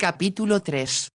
Capítulo 3.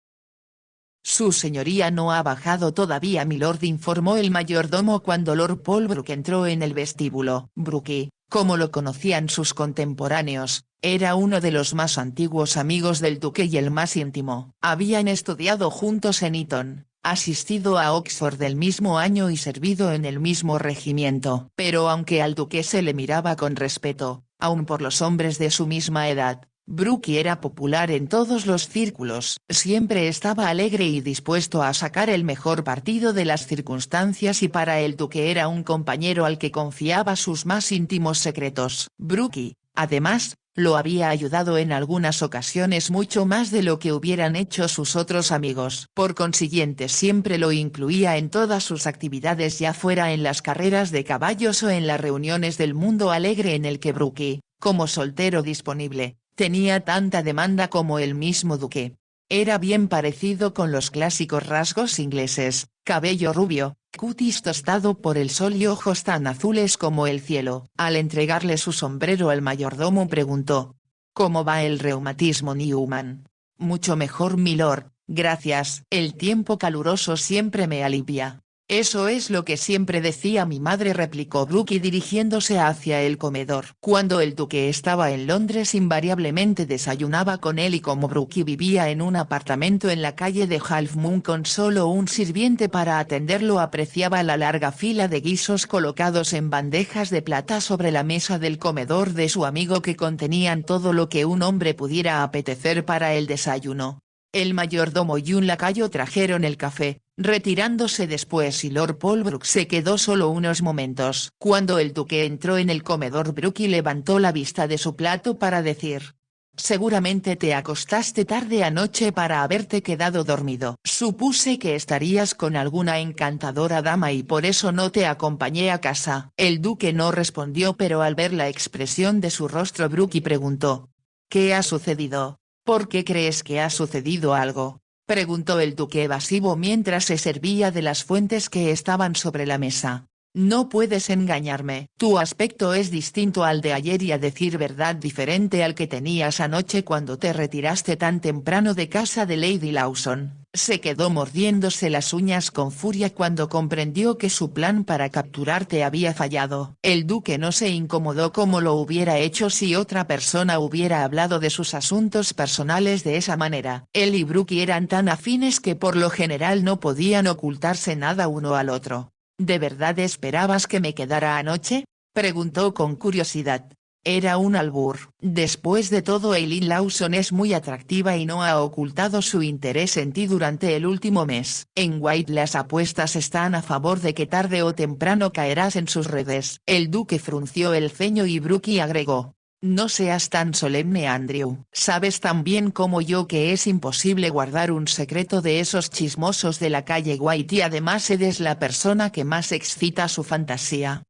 Su señoría no ha bajado todavía, milord, informó el mayordomo cuando Lord Polbrook entró en el vestíbulo. Brookie, como lo conocían sus contemporáneos, era uno de los más antiguos amigos del duque y el más íntimo. Habían estudiado juntos en Eton, asistido a Oxford del mismo año y servido en el mismo regimiento. Pero aunque al duque se le miraba con respeto, aun por los hombres de su misma edad, Brookie era popular en todos los círculos. Siempre estaba alegre y dispuesto a sacar el mejor partido de las circunstancias y para el duque era un compañero al que confiaba sus más íntimos secretos. Brookie, además, lo había ayudado en algunas ocasiones mucho más de lo que hubieran hecho sus otros amigos. Por consiguiente siempre lo incluía en todas sus actividades, ya fuera en las carreras de caballos o en las reuniones del mundo alegre en el que Brookie, como soltero disponible, tenía tanta demanda como el mismo duque. Era bien parecido con los clásicos rasgos ingleses: cabello rubio, cutis tostado por el sol y ojos tan azules como el cielo. Al entregarle su sombrero al mayordomo preguntó: «¿Cómo va el reumatismo, Newman?» «Mucho mejor, milord, gracias. El tiempo caluroso siempre me alivia». «Eso es lo que siempre decía mi madre», replicó Brookie dirigiéndose hacia el comedor. Cuando el duque estaba en Londres invariablemente desayunaba con él, y como Brookie vivía en un apartamento en la calle de Half Moon con solo un sirviente para atenderlo, apreciaba la larga fila de guisos colocados en bandejas de plata sobre la mesa del comedor de su amigo, que contenían todo lo que un hombre pudiera apetecer para el desayuno. El mayordomo y un lacayo trajeron el café, retirándose después, y Lord Polbrook se quedó solo unos momentos. Cuando el duque entró en el comedor, Brookie levantó la vista de su plato para decir: «Seguramente te acostaste tarde anoche para haberte quedado dormido. Supuse que estarías con alguna encantadora dama y por eso no te acompañé a casa». El duque no respondió, pero al ver la expresión de su rostro, Brookie preguntó: «¿Qué ha sucedido? ¿Por qué crees que ha sucedido algo?», preguntó el duque evasivo mientras se servía de las fuentes que estaban sobre la mesa. «No puedes engañarme. Tu aspecto es distinto al de ayer y, a decir verdad, diferente al que tenías anoche cuando te retiraste tan temprano de casa de Lady Lawson». Se quedó mordiéndose las uñas con furia cuando comprendió que su plan para capturarte había fallado. El duque no se incomodó como lo hubiera hecho si otra persona hubiera hablado de sus asuntos personales de esa manera. Él y Brookie eran tan afines que por lo general no podían ocultarse nada uno al otro. «¿De verdad esperabas que me quedara anoche?», preguntó con curiosidad. Era un albur. Después de todo, Eileen Lawson es muy atractiva y no ha ocultado su interés en ti durante el último mes. En White las apuestas están a favor de que tarde o temprano caerás en sus redes. El duque frunció el ceño y Brookie agregó: «No seas tan solemne, Andrew. Sabes tan bien como yo que es imposible guardar un secreto de esos chismosos de la calle White, y además eres la persona que más excita su fantasía».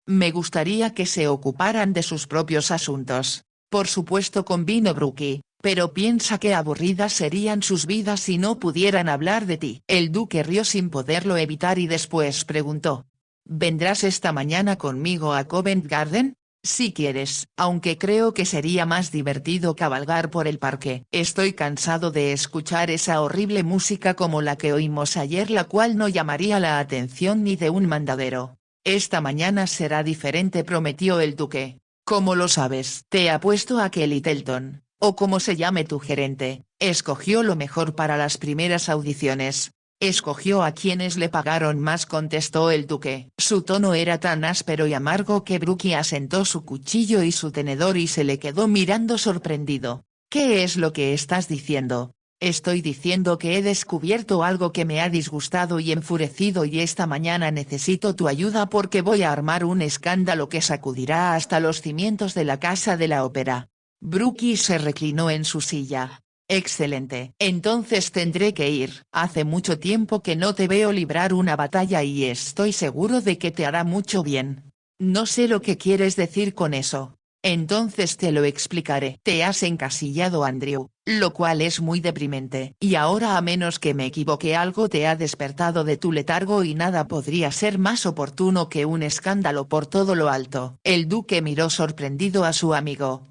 «Me gustaría que se ocuparan de sus propios asuntos». «Por supuesto», convino Brookie, «pero piensa qué aburridas serían sus vidas si no pudieran hablar de ti». El duque rió sin poderlo evitar y después preguntó: «¿Vendrás esta mañana conmigo a Covent Garden?». «Si quieres, aunque creo que sería más divertido cabalgar por el parque. Estoy cansado de escuchar esa horrible música como la que oímos ayer, la cual no llamaría la atención ni de un mandadero». «Esta mañana será diferente», prometió el duque. «¿Cómo lo sabes?». «Te apuesto a que Littleton, o como se llame tu gerente, escogió lo mejor para las primeras audiciones». «Escogió a quienes le pagaron más», contestó el duque. Su tono era tan áspero y amargo que Brookie asentó su cuchillo y su tenedor y se le quedó mirando sorprendido. «¿Qué es lo que estás diciendo?». «Estoy diciendo que he descubierto algo que me ha disgustado y enfurecido, y esta mañana necesito tu ayuda porque voy a armar un escándalo que sacudirá hasta los cimientos de la Casa de la Ópera». Brookie se reclinó en su silla. «Excelente. Entonces tendré que ir. Hace mucho tiempo que no te veo librar una batalla y estoy seguro de que te hará mucho bien». «No sé lo que quieres decir con eso». «Entonces te lo explicaré». «Te has encasillado, Andrew, lo cual es muy deprimente. Y ahora, a menos que me equivoque, algo te ha despertado de tu letargo y nada podría ser más oportuno que un escándalo por todo lo alto». El duque miró sorprendido a su amigo.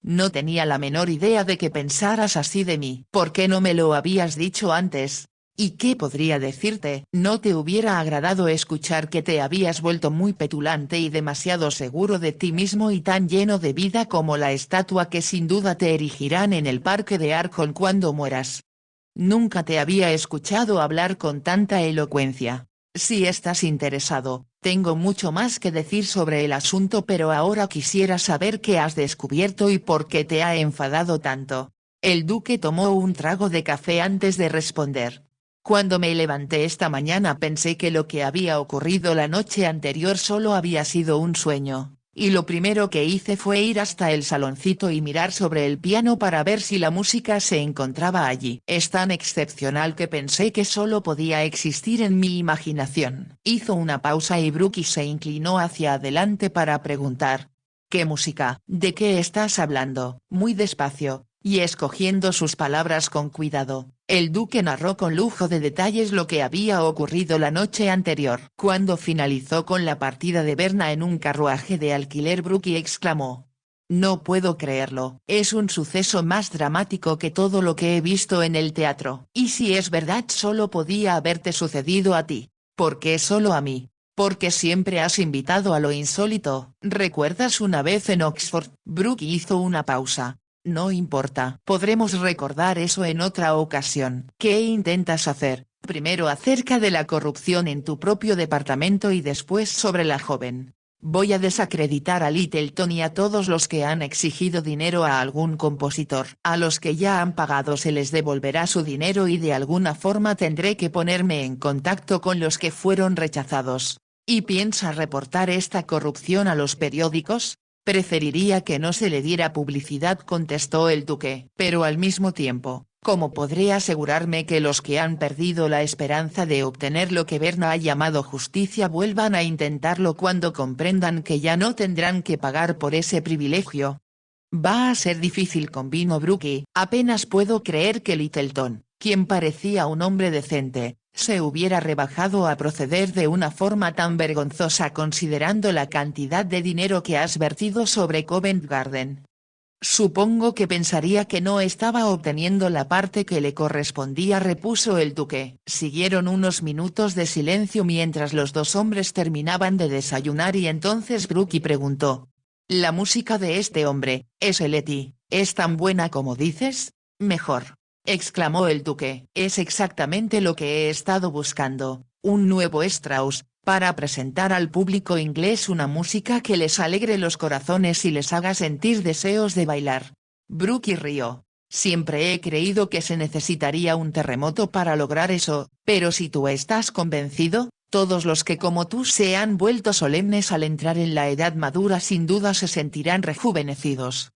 No tenía la menor idea de que pensaras así de mí. ¿Por qué no me lo habías dicho antes? ¿Y qué podría decirte? No te hubiera agradado escuchar que te habías vuelto muy petulante y demasiado seguro de ti mismo y tan lleno de vida como la estatua que sin duda te erigirán en el parque de Arcon cuando mueras. Nunca te había escuchado hablar con tanta elocuencia. Si estás interesado, tengo mucho más que decir sobre el asunto, pero ahora quisiera saber qué has descubierto y por qué te ha enfadado tanto. El duque tomó un trago de café antes de responder. Cuando me levanté esta mañana pensé que lo que había ocurrido la noche anterior solo había sido un sueño, y lo primero que hice fue ir hasta el saloncito y mirar sobre el piano para ver si la música se encontraba allí. Es tan excepcional que pensé que solo podía existir en mi imaginación. Hizo una pausa y Brookie se inclinó hacia adelante para preguntar. ¿Qué música? ¿De qué estás hablando? Muy despacio, y escogiendo sus palabras con cuidado, el duque narró con lujo de detalles lo que había ocurrido la noche anterior. Cuando finalizó con la partida de Berna en un carruaje de alquiler, Brookie exclamó. No puedo creerlo, es un suceso más dramático que todo lo que he visto en el teatro. Y si es verdad, solo podía haberte sucedido a ti. ¿Por qué solo a mí? Porque siempre has invitado a lo insólito. ¿Recuerdas una vez en Oxford? Brookie hizo una pausa. No importa. Podremos recordar eso en otra ocasión. ¿Qué intentas hacer? Primero acerca de la corrupción en tu propio departamento y después sobre la joven. Voy a desacreditar a Littleton y a todos los que han exigido dinero a algún compositor. A los que ya han pagado se les devolverá su dinero y de alguna forma tendré que ponerme en contacto con los que fueron rechazados. ¿Y piensa reportar esta corrupción a los periódicos? Preferiría que no se le diera publicidad, contestó el duque. Pero al mismo tiempo, ¿cómo podré asegurarme que los que han perdido la esperanza de obtener lo que Berna ha llamado justicia vuelvan a intentarlo cuando comprendan que ya no tendrán que pagar por ese privilegio? Va a ser difícil, convino Brookie. Apenas puedo creer que Littleton, quien parecía un hombre decente, se hubiera rebajado a proceder de una forma tan vergonzosa considerando la cantidad de dinero que has vertido sobre Covent Garden. Supongo que pensaría que no estaba obteniendo la parte que le correspondía, repuso el duque. Siguieron unos minutos de silencio mientras los dos hombres terminaban de desayunar y entonces Brookie preguntó. «¿La música de este hombre, Sletti, es tan buena como dices?» «Mejor», exclamó el duque. «Es exactamente lo que he estado buscando, un nuevo Strauss, para presentar al público inglés una música que les alegre los corazones y les haga sentir deseos de bailar». Brookie rió. «Siempre he creído que se necesitaría un terremoto para lograr eso, pero si tú estás convencido, todos los que como tú se han vuelto solemnes al entrar en la edad madura sin duda se sentirán rejuvenecidos».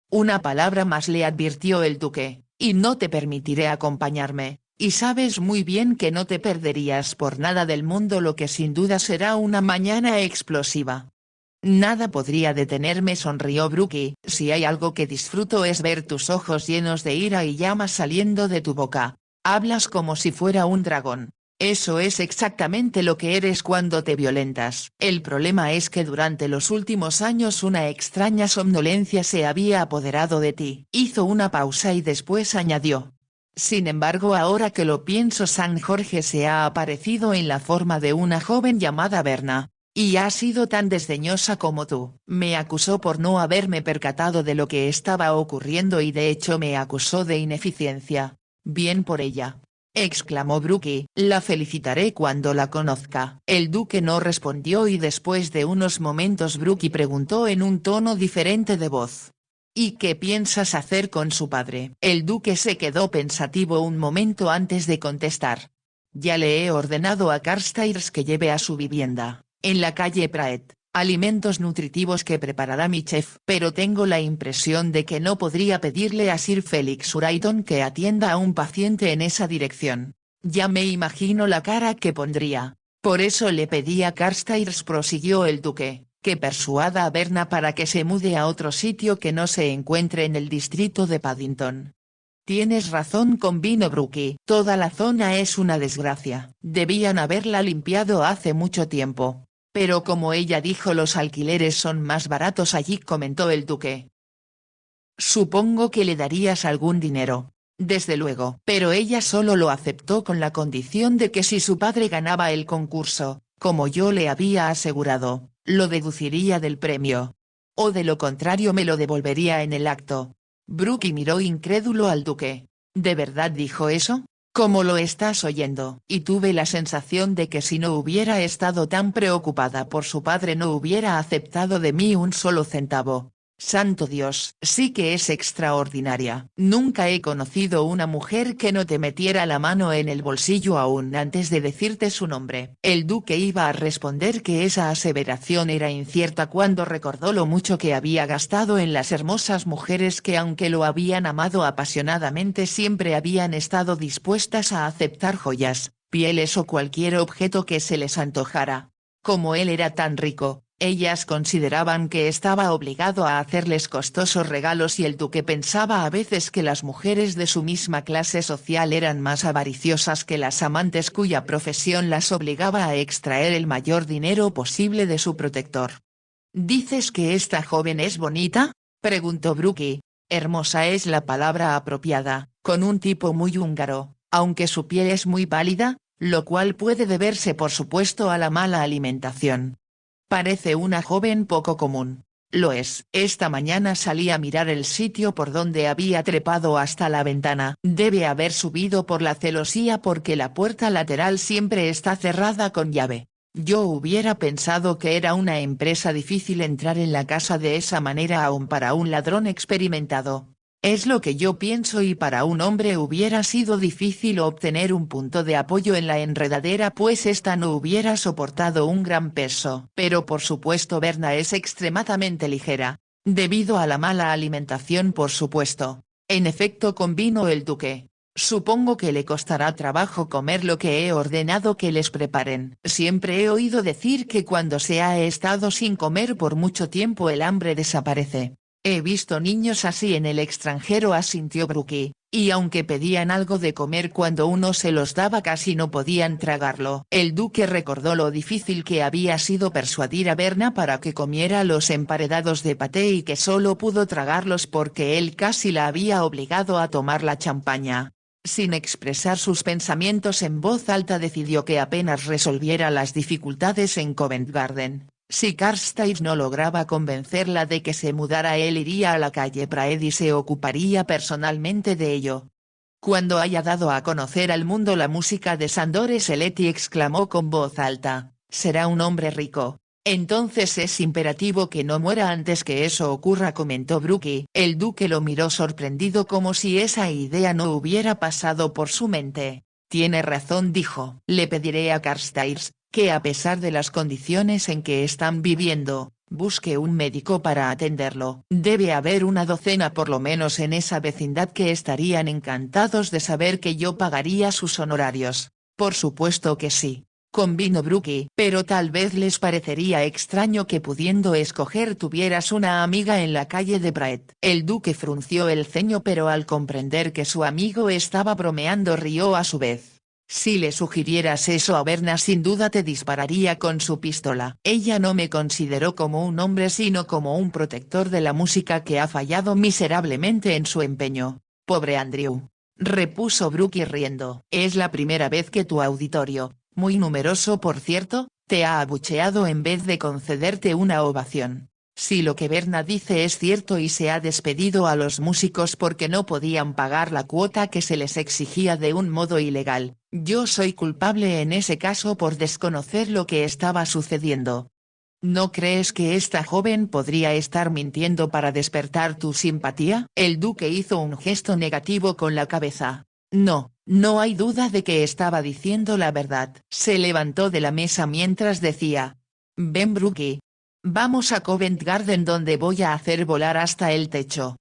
«Una palabra más», le advirtió el duque, «y no te permitiré acompañarme, y sabes muy bien que no te perderías por nada del mundo lo que sin duda será una mañana explosiva». «Nada podría detenerme», sonrió Brookie. «Si hay algo que disfruto es ver tus ojos llenos de ira y llamas saliendo de tu boca. Hablas como si fuera un dragón. Eso es exactamente lo que eres cuando te violentas. El problema es que durante los últimos años una extraña somnolencia se había apoderado de ti». Hizo una pausa y después añadió. «Sin embargo, ahora que lo pienso, San Jorge se ha aparecido en la forma de una joven llamada Berna. Y ha sido tan desdeñosa como tú. Me acusó por no haberme percatado de lo que estaba ocurriendo y de hecho me acusó de ineficiencia. Bien por ella», exclamó Brookie. «La felicitaré cuando la conozca». El duque no respondió y después de unos momentos Brookie preguntó en un tono diferente de voz. «¿Y qué piensas hacer con su padre?» El duque se quedó pensativo un momento antes de contestar. «Ya le he ordenado a Carstairs que lleve a su vivienda, en la calle Pratt, alimentos nutritivos que preparará mi chef. Pero tengo la impresión de que no podría pedirle a Sir Felix Uraiton que atienda a un paciente en esa dirección. Ya me imagino la cara que pondría. Por eso le pedí a Carstairs», prosiguió el duque, «que persuada a Berna para que se mude a otro sitio que no se encuentre en el distrito de Paddington». «Tienes razón», convino Brookie. «Toda la zona es una desgracia. Debían haberla limpiado hace mucho tiempo. Pero como ella dijo, los alquileres son más baratos allí», comentó el duque. Supongo que le darías algún dinero. Desde luego. Pero ella solo lo aceptó con la condición de que si su padre ganaba el concurso, como yo le había asegurado, lo deduciría del premio. O de lo contrario me lo devolvería en el acto. Brooke miró incrédulo al duque. ¿De verdad dijo eso? ¿Cómo lo estás oyendo? Y tuve la sensación de que si no hubiera estado tan preocupada por su padre no hubiera aceptado de mí un solo centavo. Santo Dios, sí que es extraordinaria. Nunca he conocido una mujer que no te metiera la mano en el bolsillo aún antes de decirte su nombre. El duque iba a responder que esa aseveración era incierta cuando recordó lo mucho que había gastado en las hermosas mujeres que aunque lo habían amado apasionadamente siempre habían estado dispuestas a aceptar joyas, pieles o cualquier objeto que se les antojara. Como él era tan rico, ellas consideraban que estaba obligado a hacerles costosos regalos y el duque pensaba a veces que las mujeres de su misma clase social eran más avariciosas que las amantes cuya profesión las obligaba a extraer el mayor dinero posible de su protector. ¿Dices que esta joven es bonita?, preguntó Brooke. Hermosa es la palabra apropiada, con un tipo muy húngaro, aunque su piel es muy pálida, lo cual puede deberse por supuesto a la mala alimentación. Parece una joven poco común. Lo es. Esta mañana salí a mirar el sitio por donde había trepado hasta la ventana. Debe haber subido por la celosía porque la puerta lateral siempre está cerrada con llave. Yo hubiera pensado que era una empresa difícil entrar en la casa de esa manera aun para un ladrón experimentado. Es lo que yo pienso y para un hombre hubiera sido difícil obtener un punto de apoyo en la enredadera pues esta no hubiera soportado un gran peso. Pero por supuesto Berna es extremadamente ligera. Debido a la mala alimentación por supuesto. En efecto convino el duque. Supongo que le costará trabajo comer lo que he ordenado que les preparen. Siempre he oído decir que cuando se ha estado sin comer por mucho tiempo el hambre desaparece. He visto niños así en el extranjero asintió Brooke, y aunque pedían algo de comer cuando uno se los daba casi no podían tragarlo. El duque recordó lo difícil que había sido persuadir a Berna para que comiera los emparedados de paté y que solo pudo tragarlos porque él casi la había obligado a tomar la champaña. Sin expresar sus pensamientos en voz alta decidió que apenas resolviera las dificultades en Covent Garden. Si Carstairs no lograba convencerla de que se mudara él iría a la calle Praed y se ocuparía personalmente de ello. Cuando haya dado a conocer al mundo la música de Sandor Seletti exclamó con voz alta, será un hombre rico. Entonces es imperativo que no muera antes que eso ocurra comentó Brooke. El duque lo miró sorprendido como si esa idea no hubiera pasado por su mente. Tiene razón dijo. Le pediré a Carstairs, que a pesar de las condiciones en que están viviendo, busque un médico para atenderlo. Debe haber una docena por lo menos en esa vecindad que estarían encantados de saber que yo pagaría sus honorarios. Por supuesto que sí. Convino Brooke. Pero tal vez les parecería extraño que pudiendo escoger tuvieras una amiga en la calle de Praed. El duque frunció el ceño pero al comprender que su amigo estaba bromeando rió a su vez. Si le sugirieras eso a Berna sin duda te dispararía con su pistola. Ella no me consideró como un hombre sino como un protector de la música que ha fallado miserablemente en su empeño. Pobre Andrew. Repuso Brooke riendo. Es la primera vez que tu auditorio, muy numeroso por cierto, te ha abucheado en vez de concederte una ovación. Si lo que Berna dice es cierto y se ha despedido a los músicos porque no podían pagar la cuota que se les exigía de un modo ilegal, yo soy culpable en ese caso por desconocer lo que estaba sucediendo. ¿No crees que esta joven podría estar mintiendo para despertar tu simpatía? El duque hizo un gesto negativo con la cabeza. No, no hay duda de que estaba diciendo la verdad. Se levantó de la mesa mientras decía. Ven Brooke. Vamos a Covent Garden donde voy a hacer volar hasta el techo.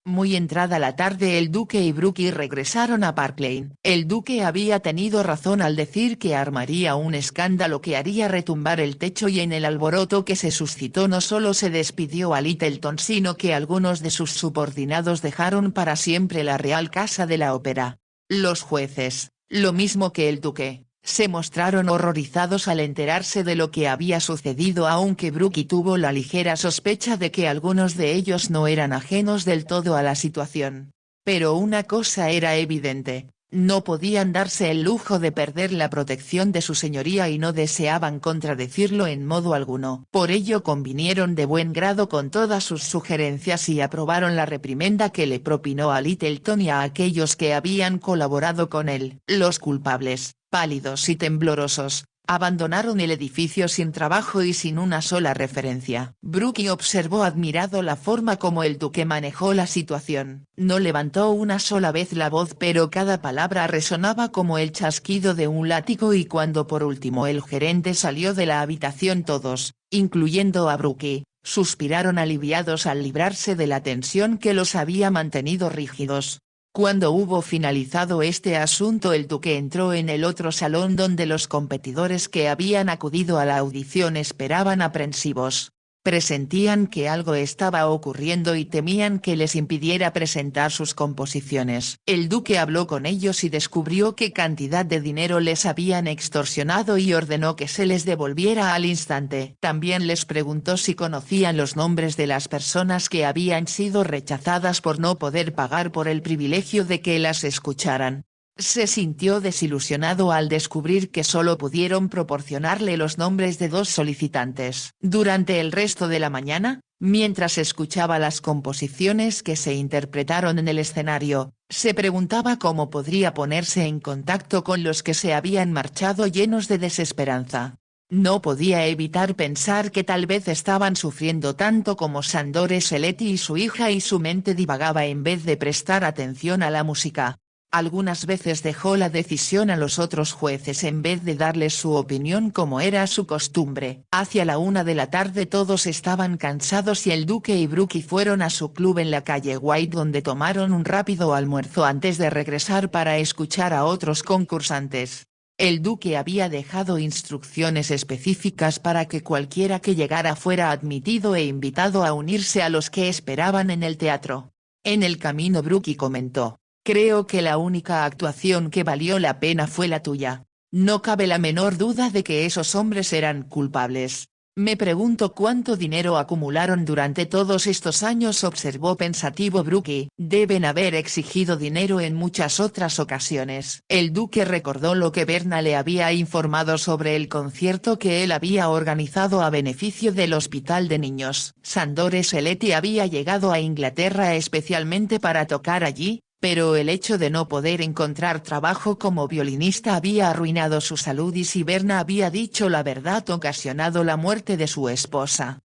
Muy entrada la tarde el duque y Brooke regresaron a Park Lane. El duque había tenido razón al decir que armaría un escándalo que haría retumbar el techo y en el alboroto que se suscitó no solo se despidió a Littleton sino que algunos de sus subordinados dejaron para siempre la Real Casa de la Ópera. Los jueces, lo mismo que el duque, Se mostraron horrorizados al enterarse de lo que había sucedido, aunque Brooke tuvo la ligera sospecha de que algunos de ellos no eran ajenos del todo a la situación. Pero una cosa era evidente. No podían darse el lujo de perder la protección de su señoría y no deseaban contradecirlo en modo alguno. Por ello convinieron de buen grado con todas sus sugerencias y aprobaron la reprimenda que le propinó a Littleton y a aquellos que habían colaborado con él. Los culpables, pálidos y temblorosos, abandonaron el edificio sin trabajo y sin una sola referencia. Brooke observó admirado la forma como el duque manejó la situación. No levantó una sola vez la voz, pero cada palabra resonaba como el chasquido de un látigo, y cuando por último el gerente salió de la habitación todos, incluyendo a Brooke, suspiraron aliviados al librarse de la tensión que los había mantenido rígidos. Cuando hubo finalizado este asunto, el duque entró en el otro salón donde los competidores que habían acudido a la audición esperaban aprensivos. Presentían que algo estaba ocurriendo y temían que les impidiera presentar sus composiciones. El duque habló con ellos y descubrió qué cantidad de dinero les habían extorsionado y ordenó que se les devolviera al instante. También les preguntó si conocían los nombres de las personas que habían sido rechazadas por no poder pagar por el privilegio de que las escucharan. Se sintió desilusionado al descubrir que solo pudieron proporcionarle los nombres de 2 solicitantes. Durante el resto de la mañana, mientras escuchaba las composiciones que se interpretaron en el escenario, se preguntaba cómo podría ponerse en contacto con los que se habían marchado llenos de desesperanza. No podía evitar pensar que tal vez estaban sufriendo tanto como Sandor Seletti y su hija, y su mente divagaba en vez de prestar atención a la música. Algunas veces dejó la decisión a los otros jueces en vez de darles su opinión como era su costumbre. Hacia la 1 de la tarde todos estaban cansados y el duque y Brooke fueron a su club en la calle White, donde tomaron un rápido almuerzo antes de regresar para escuchar a otros concursantes. El duque había dejado instrucciones específicas para que cualquiera que llegara fuera admitido e invitado a unirse a los que esperaban en el teatro. En el camino Brooke comentó: «Creo que la única actuación que valió la pena fue la tuya. No cabe la menor duda de que esos hombres eran culpables. Me pregunto cuánto dinero acumularon durante todos estos años», observó pensativo Brooke. «Deben haber exigido dinero en muchas otras ocasiones». El duque recordó lo que Berna le había informado sobre el concierto que él había organizado a beneficio del hospital de niños. Sandor Seletti había llegado a Inglaterra especialmente para tocar allí, pero el hecho de no poder encontrar trabajo como violinista había arruinado su salud, y si Berna había dicho la verdad, ocasionado la muerte de su esposa.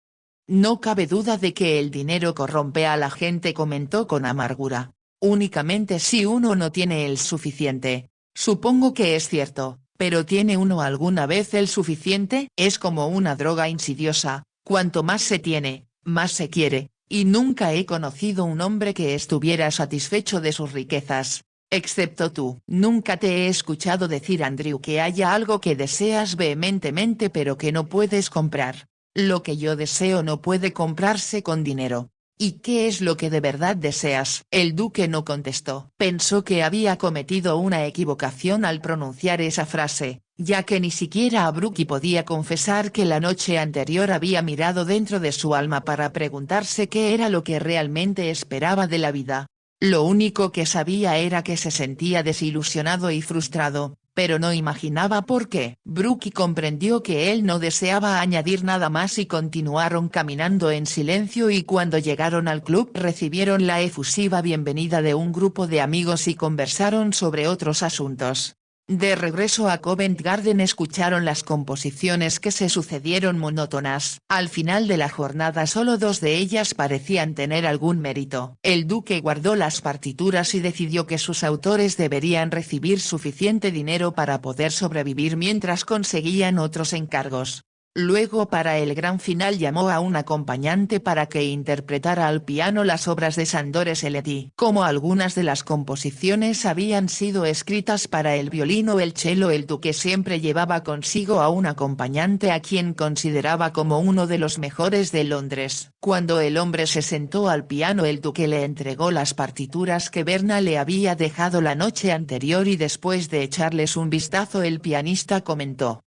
«No cabe duda de que el dinero corrompe a la gente», comentó con amargura. «Únicamente si uno no tiene el suficiente. Supongo que es cierto, pero ¿tiene uno alguna vez el suficiente? Es como una droga insidiosa, cuanto más se tiene, más se quiere. Y nunca he conocido un hombre que estuviera satisfecho de sus riquezas. Excepto tú. Nunca te he escuchado decir, Andrew, que haya algo que deseas vehementemente pero que no puedes comprar. Lo que yo deseo no puede comprarse con dinero. ¿Y qué es lo que de verdad deseas?». El duque no contestó. Pensó que había cometido una equivocación al pronunciar esa frase, ya que ni siquiera a Brooke podía confesar que la noche anterior había mirado dentro de su alma para preguntarse qué era lo que realmente esperaba de la vida. Lo único que sabía era que se sentía desilusionado y frustrado, pero no imaginaba por qué. Brooke comprendió que él no deseaba añadir nada más y continuaron caminando en silencio, y cuando llegaron al club recibieron la efusiva bienvenida de un grupo de amigos y conversaron sobre otros asuntos. De regreso a Covent Garden escucharon las composiciones que se sucedieron monótonas. Al final de la jornada solo 2 de ellas parecían tener algún mérito. El duque guardó las partituras y decidió que sus autores deberían recibir suficiente dinero para poder sobrevivir mientras conseguían otros encargos. Luego para el gran final llamó a un acompañante para que interpretara al piano las obras de Sándor Seletti. Como algunas de las composiciones habían sido escritas para el violín o el cello, el duque siempre llevaba consigo a un acompañante a quien consideraba como uno de los mejores de Londres. Cuando el hombre se sentó al piano, el duque le entregó las partituras que Berna le había dejado la noche anterior y después de echarles un vistazo el pianista comentó: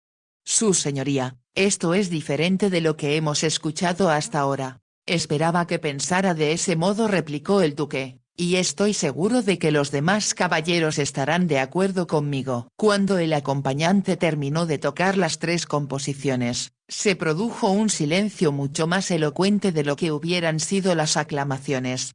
«Su señoría, esto es diferente de lo que hemos escuchado hasta ahora». «Esperaba que pensara de ese modo», replicó el duque, «y estoy seguro de que los demás caballeros estarán de acuerdo conmigo». Cuando el acompañante terminó de tocar las tres composiciones, se produjo un silencio mucho más elocuente de lo que hubieran sido las aclamaciones.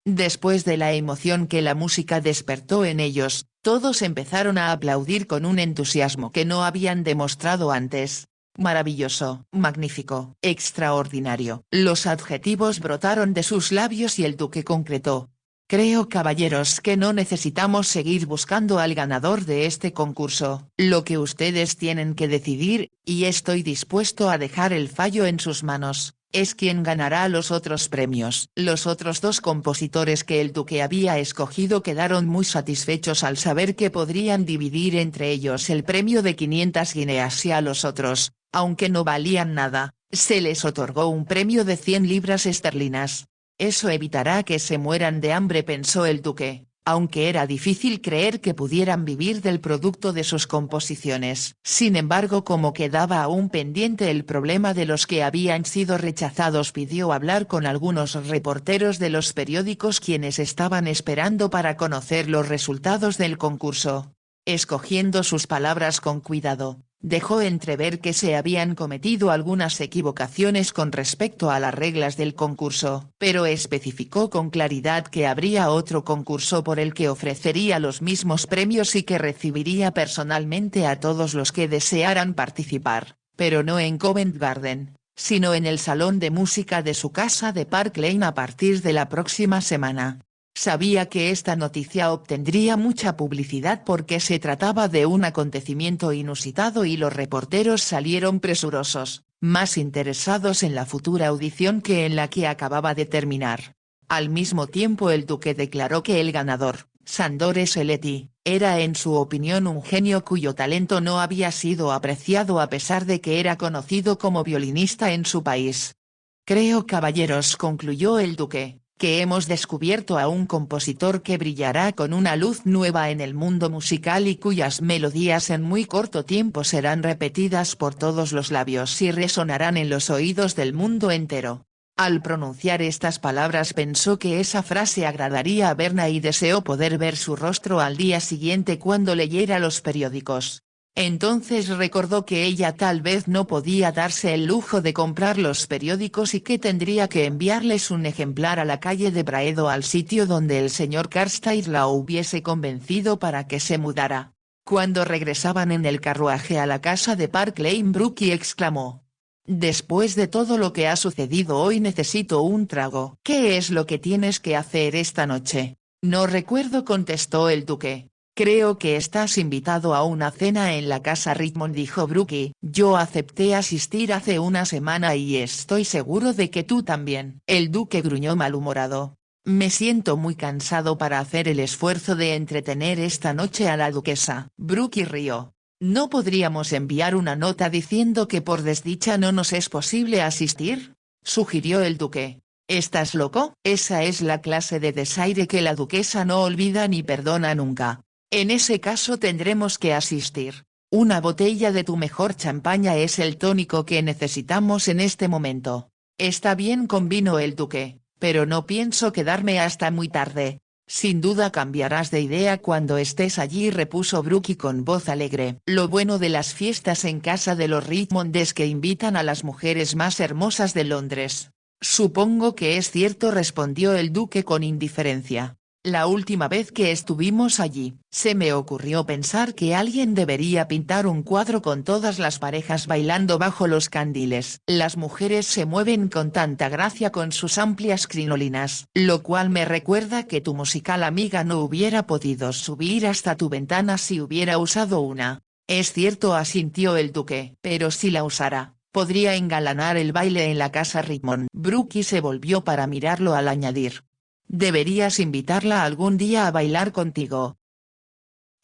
Después de la emoción que la música despertó en ellos, todos empezaron a aplaudir con un entusiasmo que no habían demostrado antes. «Maravilloso, magnífico, extraordinario». Los adjetivos brotaron de sus labios y el duque concretó: «Creo, caballeros, que no necesitamos seguir buscando al ganador de este concurso. Lo que ustedes tienen que decidir, y estoy dispuesto a dejar el fallo en sus manos, es quién ganará los otros premios». Los otros dos compositores que el duque había escogido quedaron muy satisfechos al saber que podrían dividir entre ellos el premio de 500 guineas y a los otros, aunque no valían nada, se les otorgó un premio de 100 libras esterlinas. «Eso evitará que se mueran de hambre», pensó el duque, aunque era difícil creer que pudieran vivir del producto de sus composiciones. Sin embargo, como quedaba aún pendiente el problema de los que habían sido rechazados, pidió hablar con algunos reporteros de los periódicos quienes estaban esperando para conocer los resultados del concurso. Escogiendo sus palabras con cuidado, dejó entrever que se habían cometido algunas equivocaciones con respecto a las reglas del concurso, pero especificó con claridad que habría otro concurso por el que ofrecería los mismos premios y que recibiría personalmente a todos los que desearan participar, pero no en Covent Garden, sino en el salón de música de su casa de Park Lane a partir de la próxima semana. Sabía que esta noticia obtendría mucha publicidad porque se trataba de un acontecimiento inusitado y los reporteros salieron presurosos, más interesados en la futura audición que en la que acababa de terminar. Al mismo tiempo el duque declaró que el ganador, Sándor Seletti, era en su opinión un genio cuyo talento no había sido apreciado a pesar de que era conocido como violinista en su país. «Creo, caballeros», concluyó el duque, «que hemos descubierto a un compositor que brillará con una luz nueva en el mundo musical y cuyas melodías en muy corto tiempo serán repetidas por todos los labios y resonarán en los oídos del mundo entero». Al pronunciar estas palabras pensó que esa frase agradaría a Berna y deseó poder ver su rostro al día siguiente cuando leyera los periódicos. Entonces recordó que ella tal vez no podía darse el lujo de comprar los periódicos y que tendría que enviarles un ejemplar a la calle de Braed o al sitio donde el señor Carstairs la hubiese convencido para que se mudara. Cuando regresaban en el carruaje a la casa de Park Lane, Brooke exclamó: «Después de todo lo que ha sucedido hoy necesito un trago». «¿Qué es lo que tienes que hacer esta noche?». «No recuerdo», contestó el duque. «Creo que estás invitado a una cena en la casa Richmond», dijo Brooke. «Yo acepté asistir hace una semana y estoy seguro de que tú también». El duque gruñó malhumorado. «Me siento muy cansado para hacer el esfuerzo de entretener esta noche a la duquesa». Brooke rió. «¿No podríamos enviar una nota diciendo que por desdicha no nos es posible asistir?», sugirió el duque. «¿Estás loco?». «Esa es la clase de desaire que la duquesa no olvida ni perdona nunca. En ese caso tendremos que asistir. Una botella de tu mejor champaña es el tónico que necesitamos en este momento». «Está bien», convino el duque, «pero no pienso quedarme hasta muy tarde». «Sin duda cambiarás de idea cuando estés allí», repuso Brooke con voz alegre. «Lo bueno de las fiestas en casa de los Richmond es que invitan a las mujeres más hermosas de Londres». «Supongo que es cierto», respondió el duque con indiferencia. «La última vez que estuvimos allí, se me ocurrió pensar que alguien debería pintar un cuadro con todas las parejas bailando bajo los candiles. Las mujeres se mueven con tanta gracia con sus amplias crinolinas, lo cual me recuerda que tu musical amiga no hubiera podido subir hasta tu ventana si hubiera usado una». «Es cierto», asintió el duque, «pero si la usara, podría engalanar el baile en la casa Richmond. Brookie se volvió para mirarlo al añadir. Deberías invitarla algún día a bailar contigo.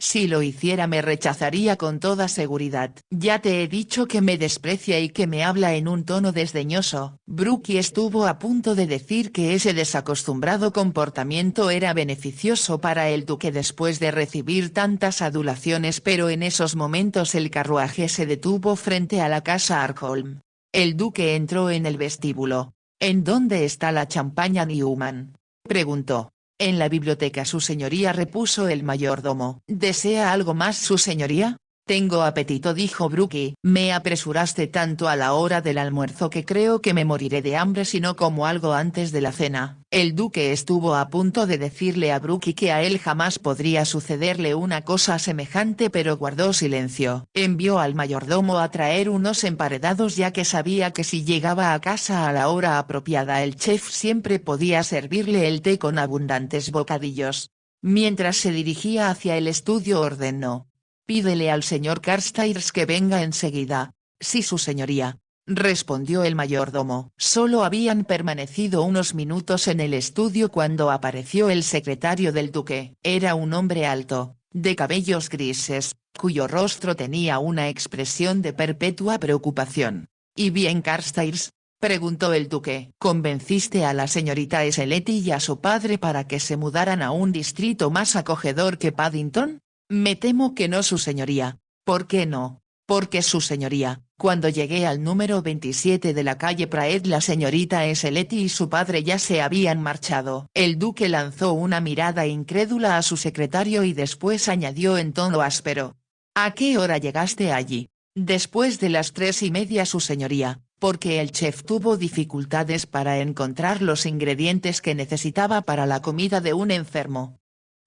Si lo hiciera me rechazaría con toda seguridad. Ya te he dicho que me desprecia y que me habla en un tono desdeñoso. Brookie estuvo a punto de decir que ese desacostumbrado comportamiento era beneficioso para el duque después de recibir tantas adulaciones, pero en esos momentos el carruaje se detuvo frente a la casa Arkholm. El duque entró en el vestíbulo. ¿En dónde está la champaña Newman?, preguntó. En la biblioteca su señoría, repuso el mayordomo. ¿Desea algo más su señoría? Tengo apetito, dijo Brookie. Me apresuraste tanto a la hora del almuerzo que creo que me moriré de hambre si no como algo antes de la cena. El duque estuvo a punto de decirle a Brookie que a él jamás podría sucederle una cosa semejante, pero guardó silencio. Envió al mayordomo a traer unos emparedados, ya que sabía que si llegaba a casa a la hora apropiada el chef siempre podía servirle el té con abundantes bocadillos. Mientras se dirigía hacia el estudio ordenó: «Pídele al señor Carstairs que venga enseguida». «Sí, su señoría», respondió el mayordomo. Solo habían permanecido unos minutos en el estudio cuando apareció el secretario del duque. Era un hombre alto, de cabellos grises, cuyo rostro tenía una expresión de perpetua preocupación. «¿Y bien, Carstairs?», preguntó el duque. «¿Convenciste a la señorita Sletty y a su padre para que se mudaran a un distrito más acogedor que Paddington?» «Me temo que no, su señoría». «¿Por qué no?». «Porque, su señoría, cuando llegué al número 27 de la calle Praed la señorita Sletty y su padre ya se habían marchado». El duque lanzó una mirada incrédula a su secretario y después añadió en tono áspero: «¿A qué hora llegaste allí?». «Después de las 3:30, su señoría, porque el chef tuvo dificultades para encontrar los ingredientes que necesitaba para la comida de un enfermo».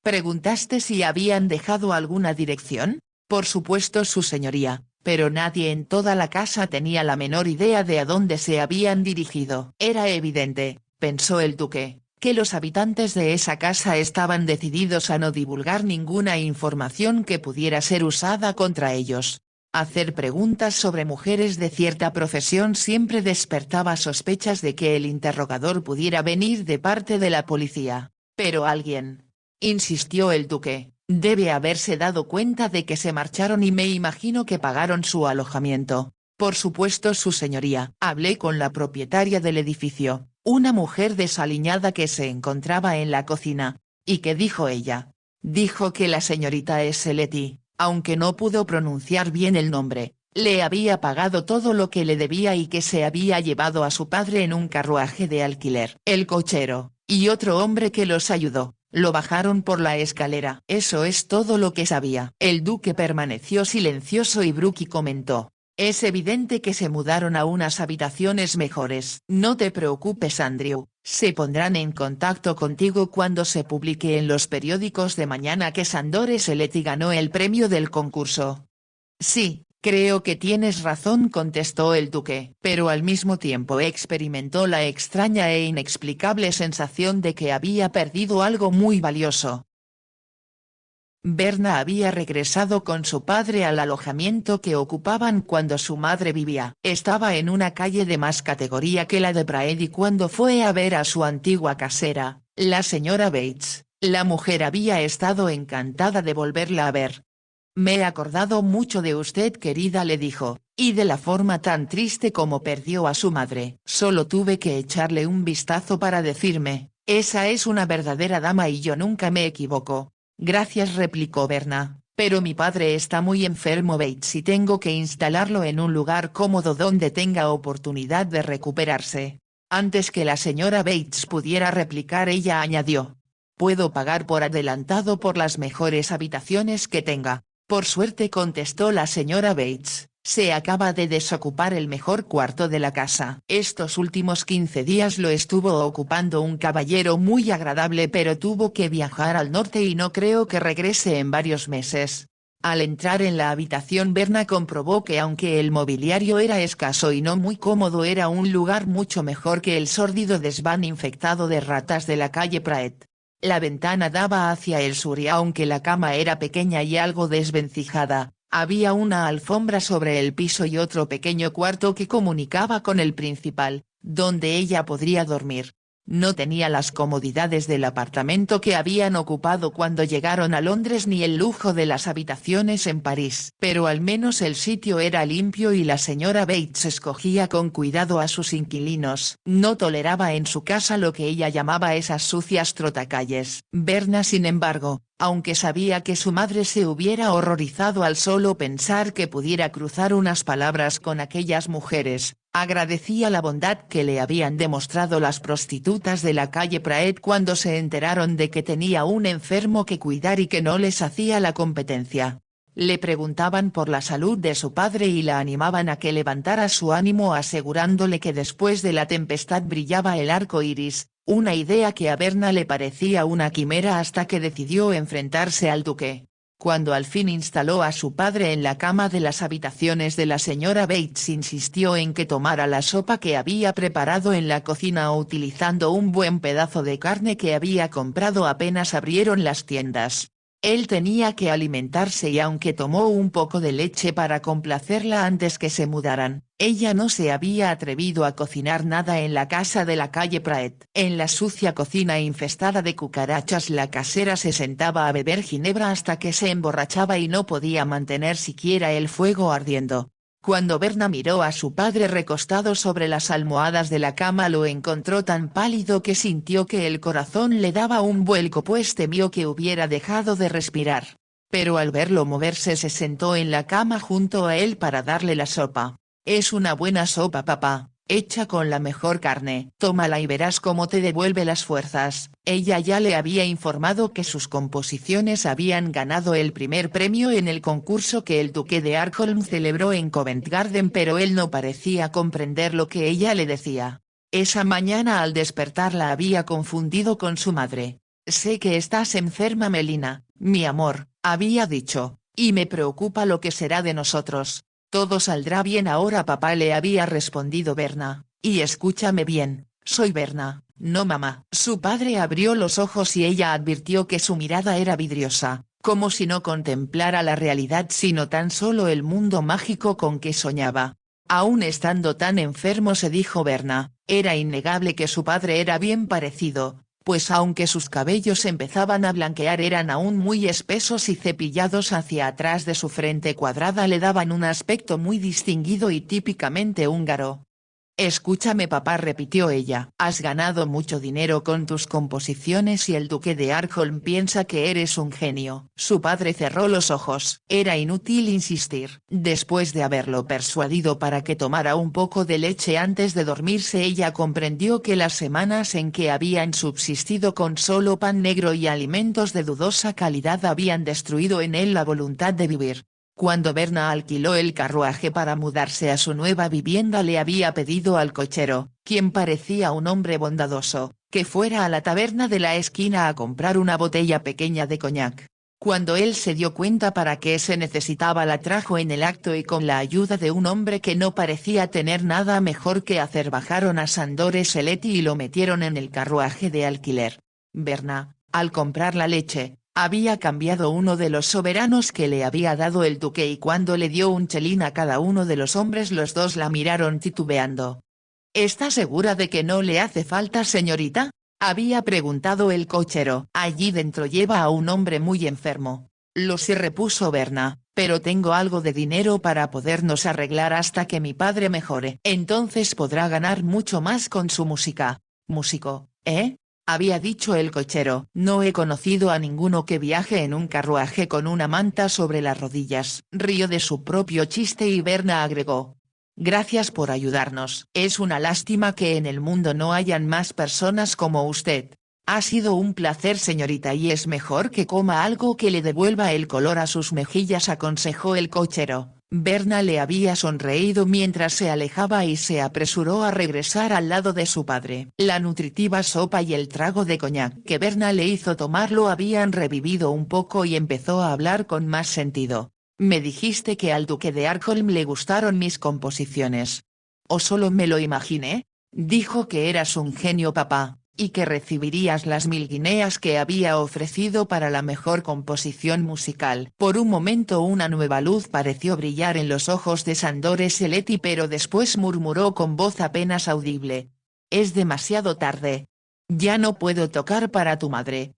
«¿Preguntaste si habían dejado alguna dirección?». «Por supuesto, su señoría, pero nadie en toda la casa tenía la menor idea de a dónde se habían dirigido». Era evidente, pensó el duque, que los habitantes de esa casa estaban decididos a no divulgar ninguna información que pudiera ser usada contra ellos. Hacer preguntas sobre mujeres de cierta profesión siempre despertaba sospechas de que el interrogador pudiera venir de parte de la policía. «Pero alguien», insistió el duque, «debe haberse dado cuenta de que se marcharon y me imagino que pagaron su alojamiento». «Por supuesto, su señoría. Hablé con la propietaria del edificio, una mujer desaliñada que se encontraba en la cocina». «¿Y qué dijo ella?». «Dijo que la señorita Sletty, aunque no pudo pronunciar bien el nombre, le había pagado todo lo que le debía y que se había llevado a su padre en un carruaje de alquiler. El cochero, y otro hombre que los ayudó, lo bajaron por la escalera». «Eso es todo lo que sabía». El duque permaneció silencioso y Brookie comentó: «Es evidente que se mudaron a unas habitaciones mejores». «No te preocupes, Andrew, se pondrán en contacto contigo cuando se publique en los periódicos de mañana que Sandor Sletty ganó el premio del concurso». «Sí, creo que tienes razón», contestó el duque, pero al mismo tiempo experimentó la extraña e inexplicable sensación de que había perdido algo muy valioso. Berna había regresado con su padre al alojamiento que ocupaban cuando su madre vivía. Estaba en una calle de más categoría que la de Praed y cuando fue a ver a su antigua casera, la señora Bates, la mujer había estado encantada de volverla a ver. «Me he acordado mucho de usted, querida», le dijo, «y de la forma tan triste como perdió a su madre. Solo tuve que echarle un vistazo para decirme, esa es una verdadera dama y yo nunca me equivoco». «Gracias», replicó Berna, «pero mi padre está muy enfermo, Bates, y tengo que instalarlo en un lugar cómodo donde tenga oportunidad de recuperarse». Antes que la señora Bates pudiera replicar, ella añadió: «Puedo pagar por adelantado por las mejores habitaciones que tenga». «Por suerte», contestó la señora Bates, «se acaba de desocupar el mejor cuarto de la casa. Estos últimos 15 días lo estuvo ocupando un caballero muy agradable, pero tuvo que viajar al norte y no creo que regrese en varios meses». Al entrar en la habitación, Berna comprobó que aunque el mobiliario era escaso y no muy cómodo, era un lugar mucho mejor que el sórdido desván infectado de ratas de la calle Praed. La ventana daba hacia el sur y aunque la cama era pequeña y algo desvencijada, Había una alfombra sobre el piso y otro pequeño cuarto que comunicaba con el principal, donde ella podría dormir. No tenía las comodidades del apartamento que habían ocupado cuando llegaron a Londres ni el lujo de las habitaciones en París. Pero al menos el sitio era limpio y la señora Bates escogía con cuidado a sus inquilinos. No toleraba en su casa lo que ella llamaba esas sucias trotacalles. Berna, sin embargo, aunque sabía que su madre se hubiera horrorizado al solo pensar que pudiera cruzar unas palabras con aquellas mujeres, agradecía la bondad que le habían demostrado las prostitutas de la calle Praed cuando se enteraron de que tenía un enfermo que cuidar y que no les hacía la competencia. Le preguntaban por la salud de su padre y la animaban a que levantara su ánimo asegurándole que después de la tempestad brillaba el arco iris, una idea que a Berna le parecía una quimera hasta que decidió enfrentarse al duque. Cuando al fin instaló a su padre en la cama de las habitaciones de la señora Bates, insistió en que tomara la sopa que había preparado en la cocina utilizando un buen pedazo de carne que había comprado apenas abrieron las tiendas. Él tenía que alimentarse y aunque tomó un poco de leche para complacerla antes que se mudaran, ella no se había atrevido a cocinar nada en la casa de la calle Praed. En la sucia cocina infestada de cucarachas la casera se sentaba a beber ginebra hasta que se emborrachaba y no podía mantener siquiera el fuego ardiendo. Cuando Berna miró a su padre recostado sobre las almohadas de la cama lo encontró tan pálido que sintió que el corazón le daba un vuelco pues temió que hubiera dejado de respirar. Pero al verlo moverse se sentó en la cama junto a él para darle la sopa. «Es una buena sopa, papá, hecha con la mejor carne. Tómala y verás cómo te devuelve las fuerzas». Ella ya le había informado que sus composiciones habían ganado el primer premio en el concurso que el duque de Arkholm celebró en Covent Garden, pero él no parecía comprender lo que ella le decía. Esa mañana al despertar la había confundido con su madre. «Sé que estás enferma, Melina, mi amor», había dicho, «y me preocupa lo que será de nosotros». «Todo saldrá bien ahora, papá», le había respondido Berna, «y escúchame bien, soy Berna, no mamá». Su padre abrió los ojos y ella advirtió que su mirada era vidriosa, como si no contemplara la realidad sino tan solo el mundo mágico con que soñaba. Aún estando tan enfermo, se dijo Berna, era innegable que su padre era bien parecido, pues aunque sus cabellos empezaban a blanquear eran aún muy espesos y cepillados hacia atrás de su frente cuadrada le daban un aspecto muy distinguido y típicamente húngaro. «Escúchame, papá», repitió ella, «has ganado mucho dinero con tus composiciones y el duque de Arkholm piensa que eres un genio». Su padre cerró los ojos. Era inútil insistir. Después de haberlo persuadido para que tomara un poco de leche antes de dormirse, ella comprendió que las semanas en que habían subsistido con solo pan negro y alimentos de dudosa calidad habían destruido en él la voluntad de vivir. Cuando Berna alquiló el carruaje para mudarse a su nueva vivienda le había pedido al cochero, quien parecía un hombre bondadoso, que fuera a la taberna de la esquina a comprar una botella pequeña de coñac. Cuando él se dio cuenta para qué se necesitaba la trajo en el acto y con la ayuda de un hombre que no parecía tener nada mejor que hacer bajaron a Sandore Seletti y lo metieron en el carruaje de alquiler. Berna, al comprar la leche, había cambiado uno de los soberanos que le había dado el duque y cuando le dio un chelín a cada uno de los hombres los dos la miraron titubeando. «¿Está segura de que no le hace falta, señorita?», había preguntado el cochero. «Allí dentro lleva a un hombre muy enfermo». «Lo sé», repuso Berna, «pero tengo algo de dinero para podernos arreglar hasta que mi padre mejore. Entonces podrá ganar mucho más con su música». «¿Músico, había dicho el cochero. «No he conocido a ninguno que viaje en un carruaje con una manta sobre las rodillas». Rió de su propio chiste y Berna agregó. «Gracias por ayudarnos. Es una lástima que en el mundo no hayan más personas como usted». «Ha sido un placer, señorita, y es mejor que coma algo que le devuelva el color a sus mejillas», aconsejó el cochero. Berna le había sonreído mientras se alejaba y se apresuró a regresar al lado de su padre. La nutritiva sopa y el trago de coñac que Berna le hizo tomar lo habían revivido un poco y empezó a hablar con más sentido. «Me dijiste que al duque de Arkholm le gustaron mis composiciones». «¿O solo me lo imaginé?». «Dijo que eras un genio, papá». y que recibirías las 1000 guineas que había ofrecido para la mejor composición musical. Por un momento una nueva luz pareció brillar en los ojos de Sandor Seletti, pero después murmuró con voz apenas audible: «Es demasiado tarde. Ya no puedo tocar para tu madre».